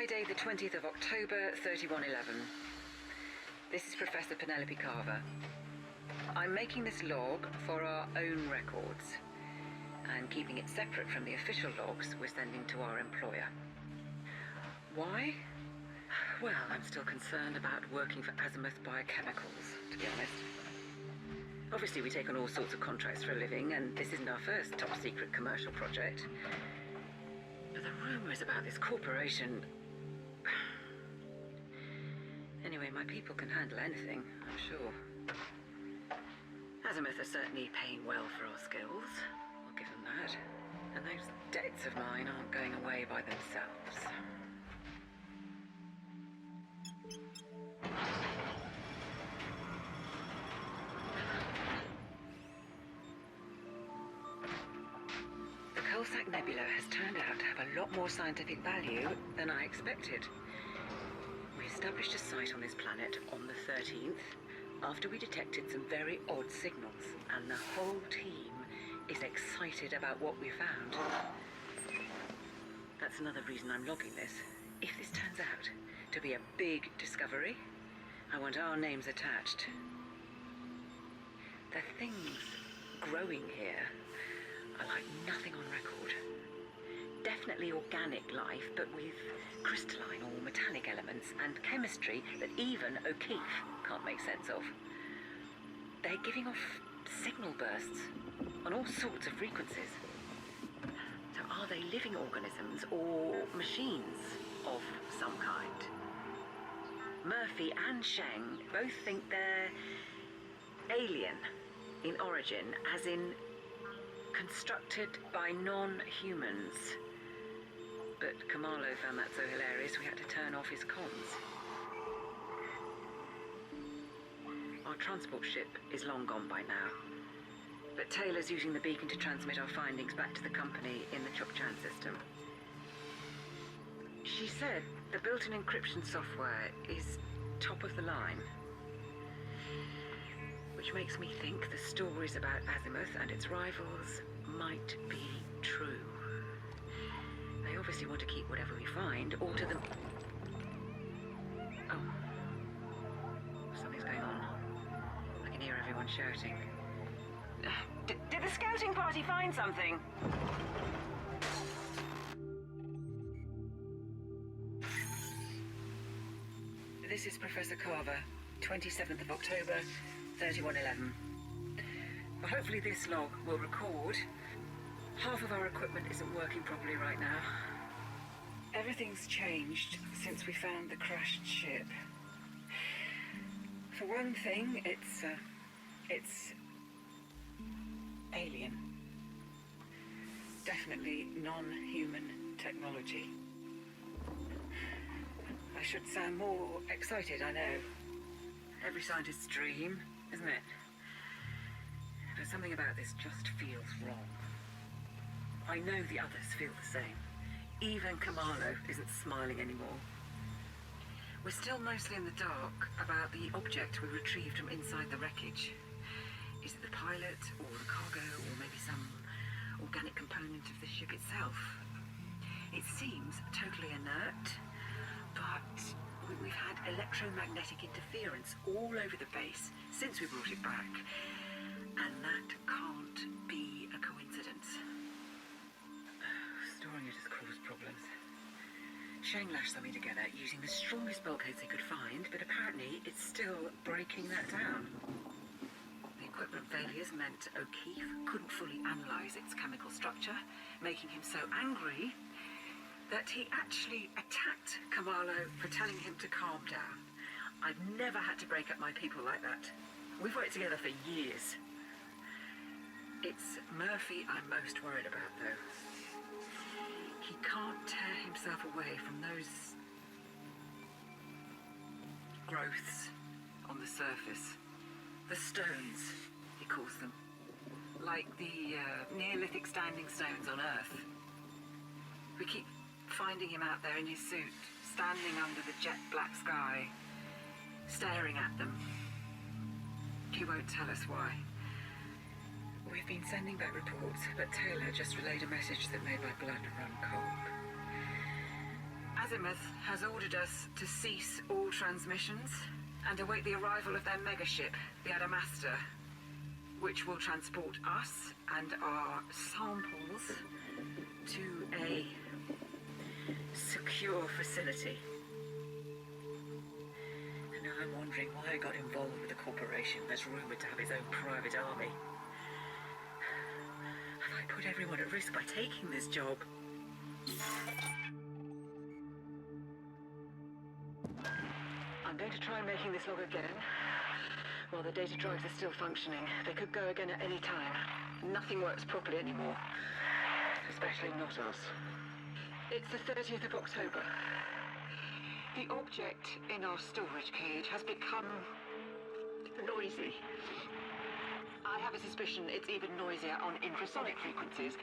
Friday the 20th of October, 3111. This is Professor Penelope Carver. I'm making this log for our own records and keeping it separate from the official logs we're sending to our employer. Why? Well, I'm still concerned about working for Azimuth Biochemicals, to be honest. Obviously, we take on all sorts of contracts for a living, and this isn't our first top-secret commercial project. But the rumours about this corporation... Anyway, my people can handle anything, I'm sure. Azimuth are certainly paying well for our skills. I'll give them that. And those debts of mine aren't going away by themselves. Coalsack Nebula has turned out to have a lot more scientific value than I expected. We established a site on this planet on the 13th after we detected some very odd signals, and the whole team is excited about what we found. That's another reason I'm logging this. If this turns out to be a big discovery, I want our names attached. The things growing here are like nothing on record. Definitely organic life, but with crystalline or metallic elements and chemistry that even O'Keefe can't make sense of. They're giving off signal bursts on all sorts of frequencies. So are they living organisms or machines of some kind? Murphy and Sheng both think they're alien in origin, as in constructed by non-humans. But Kamalo found that so hilarious we had to turn off his comms. Our transport ship is long gone by now, but Taylor's using the beacon to transmit our findings back to the company in the Chukchan system. She said the built-in encryption software is top of the line, which makes me think the stories about Azimuth and its rivals might be true. They obviously want to keep whatever we find, or to them... Oh. Something's going on. I can hear everyone shouting. Did the scouting party find something? This is Professor Carver, 27th of October, 3111. Well, hopefully this log will record. Half of our equipment isn't working properly right now. Everything's changed since we found the crashed ship. For one thing, it's alien. Definitely non-human technology. I should sound more excited, I know. Every scientist's dream, isn't it? But something about this just feels wrong. I know the others feel the same. Even Kamalo isn't smiling anymore. We're still mostly in the dark about the object we retrieved from inside the wreckage. Is it the pilot, or the cargo, or maybe some organic component of the ship itself? It seems totally inert, but we've had electromagnetic interference all over the base since we brought it back, and that can't be a coincidence. Storing it has caused problems. Sheng lashed something together using the strongest bulkheads they could find, but apparently it's still breaking that down. The equipment failures meant O'Keefe couldn't fully analyse its chemical structure, making him so angry that he actually attacked Kamalo for telling him to calm down. I've never had to break up my people like that. We've worked together for years. It's Murphy I'm most worried about, though. He can't tear himself away from those growths on the surface. The stones, he calls them. Like the Neolithic standing stones on Earth. We keep finding him out there in his suit, standing under the jet black sky, staring at them. He won't tell us why. We've been sending back reports, but Taylor just relayed a message that made my blood run cold. Azimuth has ordered us to cease all transmissions and await the arrival of their megaship, the Adamastor, which will transport us and our samples to a secure facility. And now I'm wondering why I got involved with a corporation that's rumoured to have its own private army. Have I put everyone at risk by taking this job? I'm going to try making this log again. While the data drives are still functioning, they could go again at any time. Nothing works properly anymore. Especially not us. It's the 30th of October. The object in our storage cage has become noisy. I have a suspicion it's even noisier on infrasonic frequencies,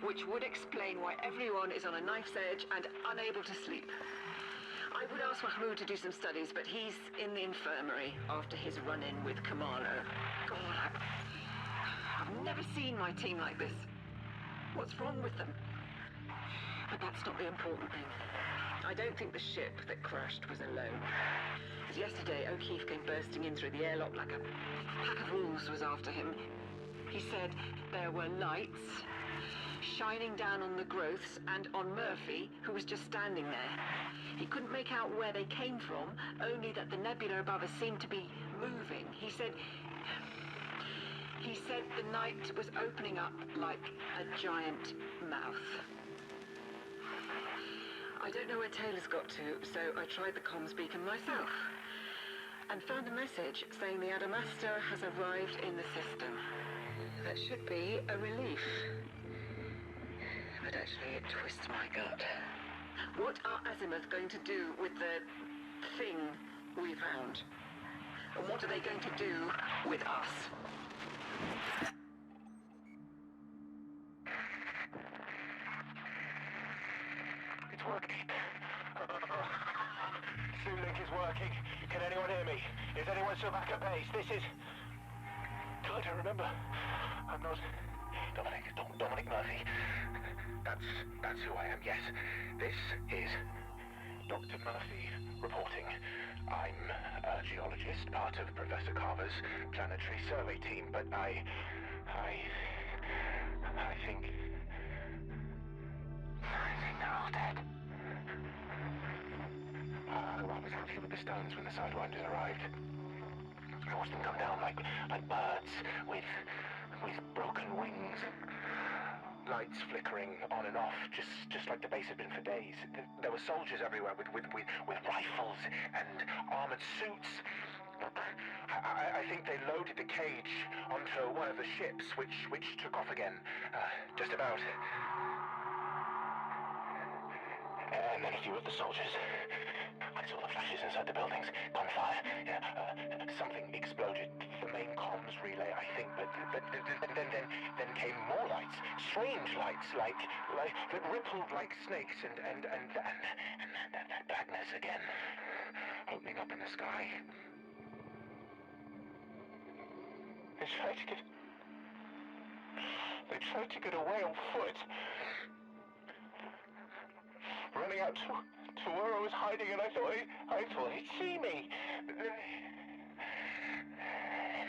which would explain why everyone is on a knife's edge and unable to sleep. I would ask MacLeod to do some studies, but he's in the infirmary after his run-in with Kamalo. God, I've never seen my team like this. What's wrong with them? But that's not the important thing. I don't think the ship that crashed was alone. Because yesterday, O'Keefe came bursting in through the airlock like a pack of wolves was after him. He said there were lights shining down on the growths and on Murphy, who was just standing there. He couldn't make out where they came from, only that the nebula above us seemed to be moving. He said the night was opening up like a giant mouth. I don't know where Taylor's got to, so I tried the comms beacon myself and found a message saying the Adamastor has arrived in the system. That should be a relief. But actually it twists my gut. What are Azimuth going to do with the thing we found? And what are they going to do with us? It's working. Link is working. Can anyone hear me? Is anyone still back at base? This is... I don't remember. I'm not... Dominic Murphy. That's who I am, yes. This is Dr. Murphy reporting. I'm a geologist, part of Professor Carver's planetary survey team, but I think they're all dead. I was happy with the stones when the Sidewinders arrived. I watched them come down like birds with broken wings. Lights flickering on and off, just like the base had been for days. There were soldiers everywhere with rifles and armored suits. I think they loaded the cage onto one of the ships, which took off again, just about. And then a few of the soldiers. I saw the flashes inside the buildings. Gunfire. Something exploded. The main comms relay, I think. But then came more lights. Strange lights, like that rippled like snakes, and that blackness again, opening up in the sky. They tried to get away on foot. Running out to where I was hiding, and I thought he'd see me. But then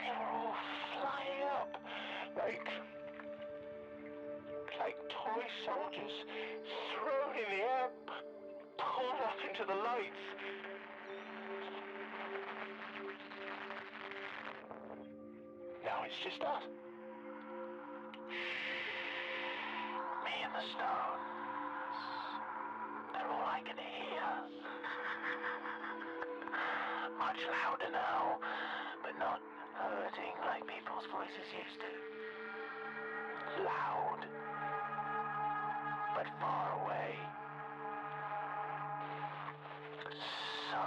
they were all flying up like toy soldiers, thrown in the air, pulled up into the lights. Now it's just us. Me and the stones. They're all I can hear. Much louder now, but not hurting like people's voices used to. Loud, but far away. So